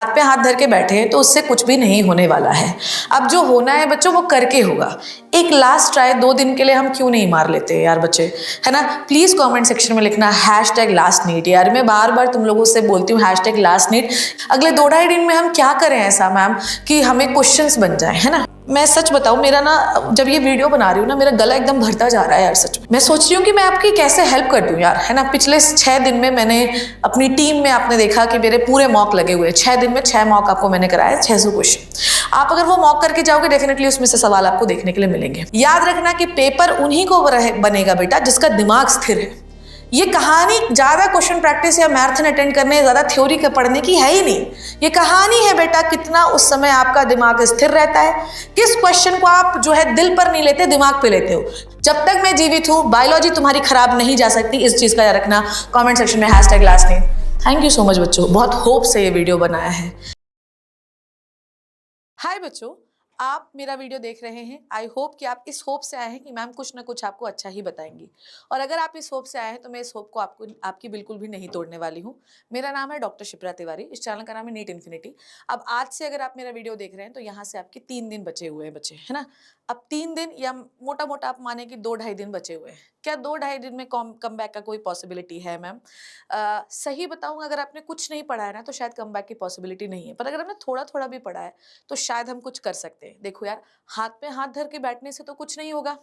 हाथ पे हाथ धर के बैठे हैं तो उससे कुछ भी नहीं होने वाला है। अब जो होना है बच्चों वो करके होगा। एक लास्ट ट्राई 2 दिन के लिए हम क्यों नहीं मार लेते यार बच्चे, है ना। प्लीज कमेंट सेक्शन में लिखना #लास्ट नीट। यार मैं बार बार तुम लोगों से बोलती हूँ #लास्ट नीट। अगले 2-2.5 दिन में हम क्या करें ऐसा मैम कि हमें क्वेश्चंस बन जाए, है ना। मैं सच बताऊं, मेरा ना जब ये वीडियो बना रही हूँ ना, मेरा गला एकदम भरता जा रहा है यार सच में। मैं सोच रही हूँ कि मैं आपकी कैसे हेल्प कर दूं यार, है ना। पिछले 6 दिन में मैंने अपनी टीम में, आपने देखा कि मेरे पूरे मॉक लगे हुए हैं। 6 दिन में 6 मॉक आपको मैंने कराया, 600 क्वेश्चन। आप अगर वो मॉक करके जाओगे डेफिनेटली उसमें से सवाल आपको देखने के लिए मिलेंगे। याद रखना कि पेपर उन्हीं को बनेगा बेटा जिसका दिमाग स्थिर है। ये कहानी ज्यादा क्वेश्चन प्रैक्टिस या मैराथन अटेंड करने, ज्यादा थ्योरी के पढ़ने की है ही नहीं। ये कहानी है बेटा कितना उस समय आपका दिमाग स्थिर रहता है, किस क्वेश्चन को आप जो है दिल पर नहीं लेते, दिमाग पे लेते हो। जब तक मैं जीवित हूं बायोलॉजी तुम्हारी खराब नहीं जा सकती, इस चीज का याद रखना। कमेंट सेक्शन में #last NEET. Thank you so much बच्चों, बहुत होप से ये वीडियो बनाया है। हाय बच्चों, आप मेरा वीडियो देख रहे हैं। आई होप कि आप इस होप से आए हैं कि मैम कुछ ना कुछ आपको अच्छा ही बताएंगी। और अगर आप इस होप से आए हैं तो मैं इस होप को आपकी बिल्कुल भी नहीं तोड़ने वाली हूँ। मेरा नाम है डॉक्टर शिप्रा तिवारी, इस चैनल का नाम है नीट इन्फिनिटी। अब आज से अगर आप मेरा वीडियो देख रहे हैं तो यहाँ से आपके 3 दिन बचे हुए हैं बच्चे, है ना। अब 3 दिन या मोटा मोटा आप माने कि 2-2.5 दिन बचे हुए हैं। क्या 2-2.5 दिन में कम बैक का कोई पॉसिबिलिटी है मैम? सही बताऊँ, अगर आपने कुछ नहीं पढ़ा है ना तो शायद कम बैक की पॉसिबिलिटी नहीं है, पर अगर आपने थोड़ा थोड़ा भी पढ़ा है तो शायद हम कुछ कर सकते हैं। देखो यार, हाथ पे हाथ धर के बैठने से तो कुछ नहीं होगा।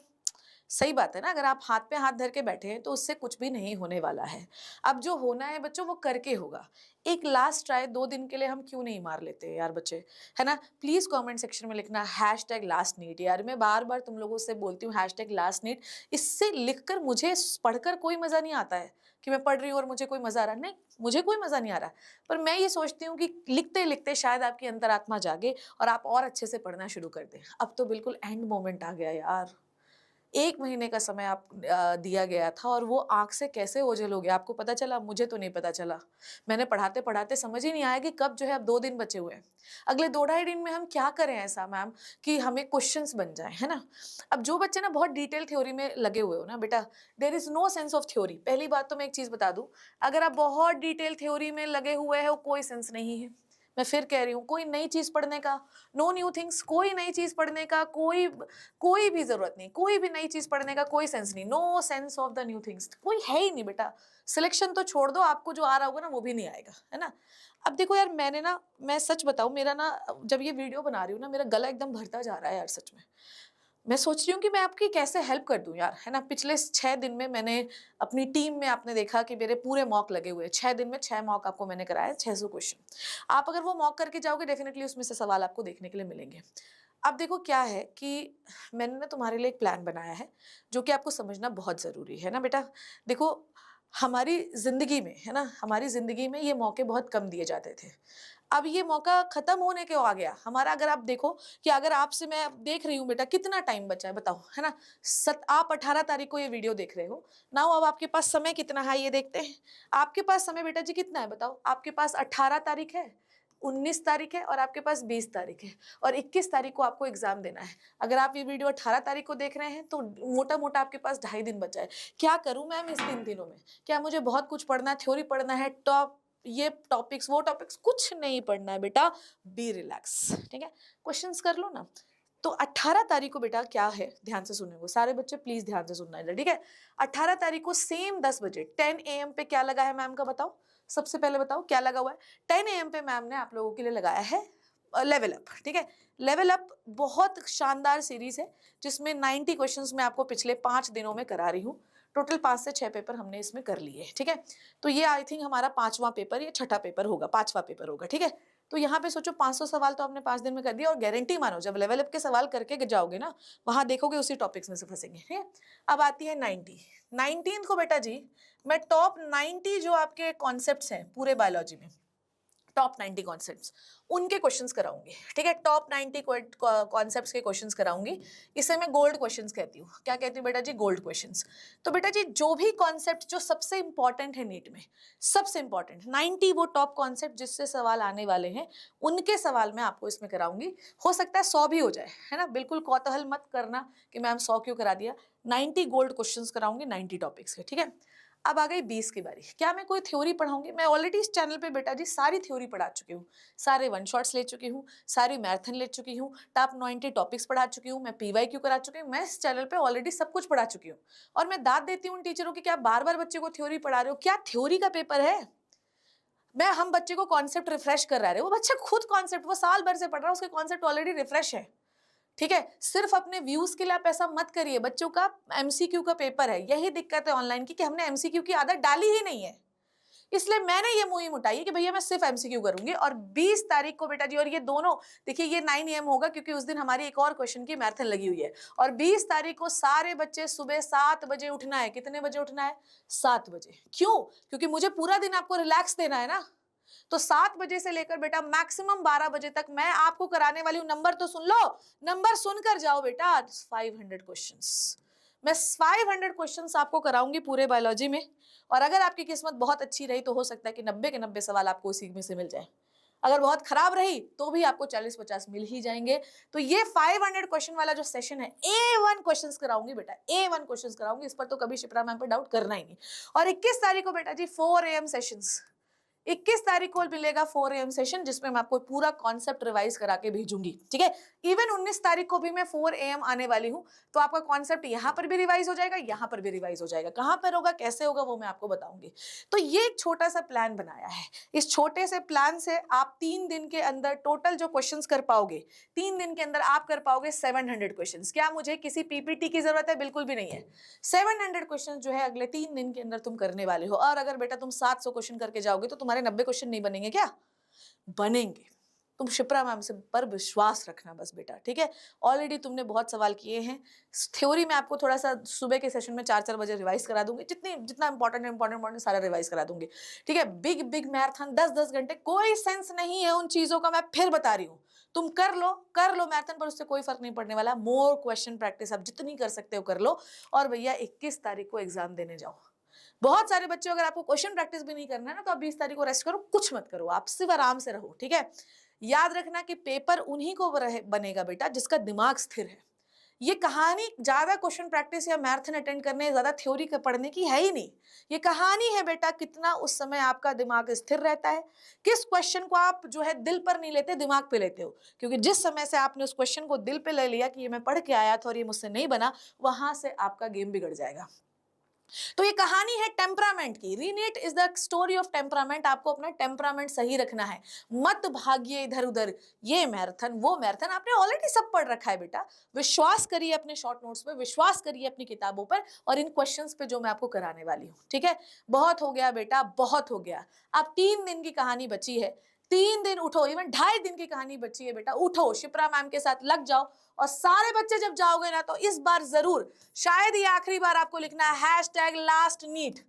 सही बात है ना, अगर आप हाथ पे हाथ धर के बैठे हैं तो उससे कुछ भी नहीं होने वाला है। अब जो होना है बच्चों वो करके होगा। एक लास्ट ट्राई 2 दिन के लिए हम क्यों नहीं मार लेते यार बच्चे, है ना। प्लीज कमेंट सेक्शन में लिखना #लास्ट नीट। यार मैं बार बार तुम लोगों से बोलती हूँ #लास्ट नीट। इससे लिखकर मुझे पढ़कर कोई मजा नहीं आता है कि मैं पढ़ रही हूँ और मुझे कोई मजा आ रहा है। नहीं, मुझे कोई मजा नहीं आ रहा। पर मैं ये सोचती हूँ कि लिखते लिखते शायद आपकी अंतरात्मा जागे और आप और अच्छे से पढ़ना शुरू कर दें। अब तो बिल्कुल एंड मोमेंट आ गया यार। 1 महीने का समय आप दिया गया था और वो आँख से कैसे ओझल हो गया, आपको पता चला? मुझे तो नहीं पता चला। मैंने पढ़ाते-पढ़ाते समझ ही नहीं आया कि कब जो है अब 2 दिन बचे हुए हैं। अगले 2-2.5 दिन में हम क्या करें ऐसा मैम कि हमें क्वेश्चंस बन जाएँ, है ना? अब जो बच्चे ना बहुत डिटेल थ्योरी में लगे हुए हो ना बेटा, there is no sense of theory. पहली बात तो मैं एक चीज़ बता दूँ, अगर आप बहुत डिटेल थ्योरी में लगे हुए हो कोई सेंस नहीं है। मैं फिर कह रही हूँ, कोई नई चीज़ पढ़ने का, नो न्यू थिंग्स, कोई नई चीज़ पढ़ने का कोई भी जरूरत नहीं, कोई भी नई चीज पढ़ने का कोई सेंस नहीं। No sense of the new things, कोई है ही नहीं बेटा। सिलेक्शन तो छोड़ दो, आपको जो आ रहा होगा ना वो भी नहीं आएगा, है ना। अब देखो यार, मैं सच बताऊं, मेरा ना जब ये वीडियो बना रही हूँ ना, मेरा गला एकदम भरता जा रहा है यार सच में। मैं सोच रही हूँ कि मैं आपकी कैसे हेल्प कर दूं यार, है ना। पिछले 6 दिन में मैंने अपनी टीम में, आपने देखा कि मेरे पूरे मॉक लगे हुए हैं। 6 दिन में 6 मॉक आपको मैंने कराया, 600 क्वेश्चन। आप अगर वो मॉक करके जाओगे डेफिनेटली उसमें से सवाल आपको देखने के लिए मिलेंगे। अब देखो क्या है कि मैंने ना तुम्हारे लिए एक प्लान बनाया है जो कि आपको समझना बहुत ज़रूरी है ना बेटा। देखो, हमारी ज़िंदगी में, है ना, हमारी ज़िंदगी में ये मौके बहुत कम दिए जाते थे। अब ये मौका ख़त्म होने को आ गया हमारा। अगर आप देखो कि अगर आपसे मैं देख रही हूँ बेटा कितना टाइम बचा है बताओ, है ना। आप 18 तारीख को ये वीडियो देख रहे हो ना। अब आपके पास समय कितना है ये देखते हैं। आपके पास समय बेटा जी कितना है बताओ। आपके पास 18 तारीख है, 19 तारीख है और आपके पास 20 तारीख है और 21 तारीख को आपको एग्जाम देना है। अगर आप ये वीडियो 18 तारीख को देख रहे हैं तो मोटा मोटा आपके पास 2.5 दिन बचा है। क्या करूं मैम इस 3 दिनों में? क्या मुझे बहुत कुछ पढ़ना है, थ्योरी पढ़ना है, ये टॉपिक्स वो टॉपिक्स कुछ नहीं पढ़ना है बेटा। बी रिलैक्स, ठीक है। क्वेश्चंस कर लो ना। तो 18 तारीख को बेटा क्या है, ध्यान से सुनेंगे सारे बच्चे, प्लीज ध्यान से सुनना है, ठीक है। 18 तारीख को सेम 10 बजे 10 AM पे क्या लगा है मैम का बताओ। सबसे पहले बताओ क्या लगा हुआ है। 10 AM पे मैम ने आप लोगों के लिए लगाया है लेवल अप, ठीक है। लेवल अप बहुत शानदार सीरीज है जिसमें 90 क्वेश्चंस मैं आपको पिछले 5 दिनों में करा रही हूँ। टोटल 5 से 6 पेपर हमने इसमें कर लिए, ठीक है। तो ये आई थिंक हमारा 5वां पेपर, ये 6ठा पेपर होगा, 5वां पेपर होगा, ठीक है। तो यहाँ पे सोचो 500 सवाल तो आपने 5 दिन में कर दिया और गारंटी मानो जब लेवल अप के सवाल करके जाओगे ना, वहां देखोगे उसी टॉपिक्स में से फंसेंगे, ठीक है। अब आती है 90, 19 को बेटा जी मैं टॉप 90 जो आपके कॉन्सेप्ट्स हैं पूरे बायोलॉजी में, टॉप 90 कॉन्सेप्ट्स, उनके क्वेश्चंस कराऊंगी, ठीक है। टॉप 90 कॉन्सेप्ट्स के क्वेश्चंस कराऊंगी। इसे मैं गोल्ड क्वेश्चंस कहती हूँ। क्या कहती हूँ बेटा जी? Gold questions. तो बेटा जी जो भी कॉन्सेप्ट जो सबसे इंपॉर्टेंट है नीट में, सबसे इंपॉर्टेंट 90 वो टॉप कॉन्सेप्ट जिससे सवाल आने वाले हैं, उनके सवाल मैं आपको इसमें कराऊंगी। हो सकता है 100 भी हो जाए, है ना। बिल्कुल कौतूहल मत करना कि मैम 100 क्यों करा दिया। 90 गोल्ड क्वेश्चंस कराऊंगी 90 टॉपिक्स के, ठीक है। अब आ गई 20 की बारी। क्या मैं कोई थ्योरी पढ़ाऊंगी? मैं ऑलरेडी इस चैनल पे बेटा जी सारी थ्योरी पढ़ा चुकी हूँ, सारे वन शॉट्स ले चुकी हूँ, सारी मैराथन ले चुकी हूँ, टॉप 90 टॉपिक्स पढ़ा चुकी हूँ, मैं PYQ करा चुकी हूँ, मैं इस चैनल पे ऑलरेडी सब कुछ पढ़ा चुकी हूँ। और मैं दाद देती हूँ उन टीचरों की, क्या बार बार बच्चे को थ्योरी पढ़ा रहे हो? क्या थ्योरी का पेपर है? हम बच्चे को कॉन्सेप्ट रिफ्रेश कर रहे हैं, वो बच्चा खुद कॉन्सेप्ट वो साल भर से पढ़ रहा है, उसके कॉन्सेप्ट ऑलरेडी रिफ्रेश है। ठीक है, सिर्फ अपने व्यूज के लिए आप ऐसा मत करिए। बच्चों का MCQ का पेपर है, यही दिक्कत है ऑनलाइन की कि हमने MCQ की आदत डाली ही नहीं है। इसलिए मैंने ये मुहिम उठाई कि भैया मैं सिर्फ MCQ करूंगी। और 20 तारीख को बेटा जी, और ये दोनों देखिए ये 9 AM होगा क्योंकि उस दिन हमारी एक और क्वेश्चन की मैराथन लगी हुई है। और 20 तारीख को सारे बच्चे सुबह 7 बजे उठना है। कितने बजे उठना है? 7 बजे। क्यों? क्योंकि मुझे पूरा दिन आपको रिलैक्स देना है ना। तो 7 बजे से लेकर बेटा मैक्सिमम 12 बजे तक मैं आपको कराने वाली हूं। नंबर तो सुन लो, नंबर सुनकर जाओ बेटा। 500 क्वेश्चंस, मैं 500 क्वेश्चंस आपको कराऊंगी पूरे बायोलॉजी में। और अगर आपकी किस्मत बहुत अच्छी रही तो हो सकता है कि 90 के 90 सवाल आपको उसी में से मिल जाए। अगर बहुत खराब रही तो भी आपको 40-50 मिल ही जाएंगे। तो ये 500 क्वेश्चन वाला जो सेशन है, A1 क्वेश्चंस कराऊंगी बेटा, A1 क्वेश्चंस कराऊंगी। इस पर तो कभी शिप्रा मैम पे डाउट करना ही नहीं। और 21 तारीख को बेटा जी 4 AM सेशंस, 21 तारीख को मिलेगा 4 AM सेशन, जिसमें मैं आपको पूरा कॉन्सेप्ट रिवाइज करा के भेजूंगी। ठीक है, इवन 19 तारीख को भी मैं 4 AM आने वाली हूं, तो आपका कॉन्सेप्ट यहां पर भी रिवाइज हो जाएगा, यहां पर भी रिवाइज हो जाएगा। कहां पर होगा, कैसे होगा, वो मैं आपको बताऊंगी। तो ये एक छोटा सा प्लान बनाया है। इस छोटे से प्लान से आप 3 दिन के अंदर टोटल जो क्वेश्चन कर पाओगे, 3 दिन के अंदर आप कर पाओगे 700 क्वेश्चन। क्या मुझे किसी PPT की जरूरत है? बिल्कुल भी नहीं है। 700 क्वेश्चन जो है अगले 3 दिन के अंदर तुम करने वाले हो। और अगर बेटा तुम 700 क्वेश्चन करके जाओगे तो तुम्हारे 90 क्वेश्चन नहीं बनेंगे क्या? बनेंगे। तुम शिप्रा मैम से पर विश्वास रखना बस बेटा। ठीक है, ऑलरेडी तुमने बहुत सवाल किए हैं। थ्योरी में आपको थोड़ा सा सुबह के सेशन में 4-4 बजे रिवाइज करा दूंगी, जितना इंपॉर्टेंट सारा रिवाइज करा दूंगी। ठीक है, बिग मैराथन 10-10 घंटे, कोई सेंस नहीं है उन चीजों का। मैं फिर बता रही हूँ, तुम कर लो मैराथन पर, उससे कोई फर्क नहीं पड़ने वाला। मोर क्वेश्चन प्रैक्टिस आप जितनी कर सकते हो कर लो। और भैया 21 तारीख को एग्जाम देने जाओ। बहुत सारे बच्चों, अगर आपको क्वेश्चन प्रैक्टिस भी नहीं करना है ना, तो आप 20 तारीख को रेस्ट करो, कुछ मत करो, आप सिर्फ आराम से रहो। ठीक है, याद रखना कि पेपर उन्हीं को बनेगा बेटा जिसका दिमाग स्थिर है। ये कहानी ज्यादा क्वेश्चन प्रैक्टिस या मैराथन अटेंड करने, ज्यादा थ्योरी का पढ़ने की है ही नहीं। ये कहानी है बेटा कितना उस समय आपका दिमाग स्थिर रहता है, किस क्वेश्चन को आप जो है दिल पर नहीं लेते, दिमाग पे लेते हो। क्योंकि जिस समय से आपने उस क्वेश्चन को दिल पे ले लिया कि ये मैं पढ़ के आया था और ये मुझसे नहीं बना, वहां से आपका गेम बिगड़ जाएगा। तो ये कहानी है टेम्परामेंट की। रीनीट is the story of temperament. आपको अपना टेम्परामेंट सही रखना है, मत भागिए इधर उधर, ये मैराथन वो मैराथन, आपने ऑलरेडी सब पढ़ रखा है बेटा। विश्वास करिए अपने शॉर्ट नोट्स पे, विश्वास करिए अपनी किताबों पर और इन क्वेश्चंस पे जो मैं आपको कराने वाली हूँ। ठीक है, बहुत हो गया बेटा, बहुत हो गया। अब 3 दिन की कहानी बची है, 3 दिन उठो, इवन 2.5 दिन की कहानी बची है बेटा। उठो, शिप्रा मैम के साथ लग जाओ। और सारे बच्चे जब जाओगे ना, तो इस बार जरूर, शायद ये आखिरी बार आपको लिखना है #LastNeet,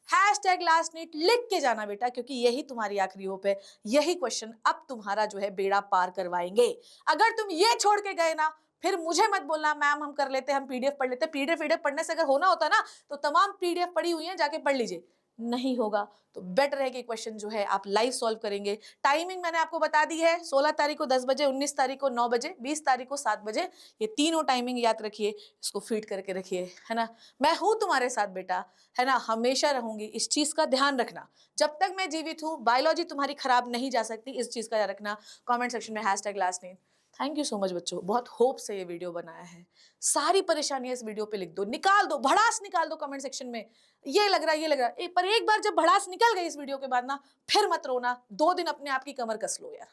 #LastNeet लिख के जाना बेटा, क्योंकि यही तुम्हारी आखिरी होप है। यही क्वेश्चन अब तुम्हारा जो है बेड़ा पार करवाएंगे। अगर तुम ये छोड़ के गए ना, फिर मुझे मत बोलना मैम हम कर लेते, हम PDF पढ़ लेते। PDF पढ़ने से अगर होना होता ना, तो तमाम PDF पढ़ी हुई है, जाके पढ़ लीजिए। नहीं होगा तो बेटर है कि क्वेश्चन जो है आप लाइव सॉल्व करेंगे। टाइमिंग मैंने आपको बता दी है, 16 तारीख को 10 बजे, 19 तारीख को 9 बजे, 20 तारीख को 7 बजे। ये तीनों टाइमिंग याद रखिए, इसको फीड करके रखिए, है ना। मैं हूं तुम्हारे साथ बेटा, है ना, हमेशा रहूंगी। इस चीज का ध्यान रखना, जब तक मैं जीवित हूँ बायोलॉजी तुम्हारी खराब नहीं जा सकती, इस चीज का याद रखना। कमेंट सेक्शन में #LastNeet। Thank you so much बच्चों, बहुत होप से ये वीडियो बनाया है। सारी परेशानियां इस वीडियो पे लिख दो, निकाल दो, भड़ास निकाल दो कमेंट सेक्शन में। ये लग रहा है, ये लग रहा है, पर एक बार जब भड़ास निकल गई इस वीडियो के बाद ना, फिर मत रोना। 2 दिन अपने आप की कमर कस लो यार।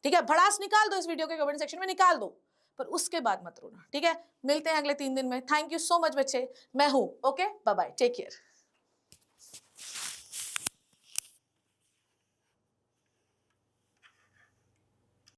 ठीक है, भड़ास निकाल दो इस वीडियो के कमेंट सेक्शन में, निकाल दो, पर उसके बाद मत रोना। ठीक है, मिलते हैं अगले 3 दिन में। थैंक यू सो मच बच्चे, मैं हूं। Okay, bye bye, take care.